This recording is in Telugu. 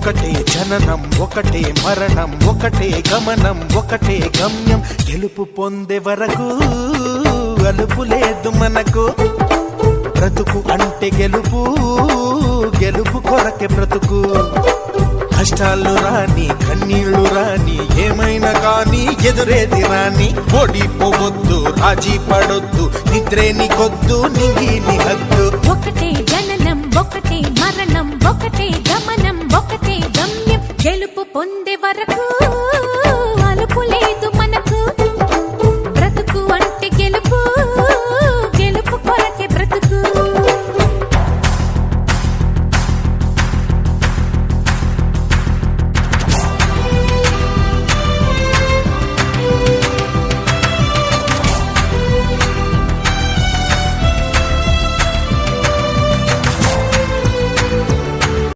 ఒకటే జననం ఒకటే మరణం ఒకటే గమనం ఒకటే గమ్యం గెలుపు పొందే వరకు అలుపు లేదు మనకు బ్రతుకు అంటే గెలుపు గెలుపు కొరకే బ్రతుకు కష్టాలు రాని కన్నీళ్లు రాని ఏమైనా కానీ ఎదురేది రాని ఓడిపోవద్దు రాజీ పడొద్దు నిద్రే నీకొద్దు నింగి నీ హద్దు ఒకటే జననం ఒకటే మరణం ఒకటే గమనం ఒకటే గమ్యం గెలుపు పొందే వరకు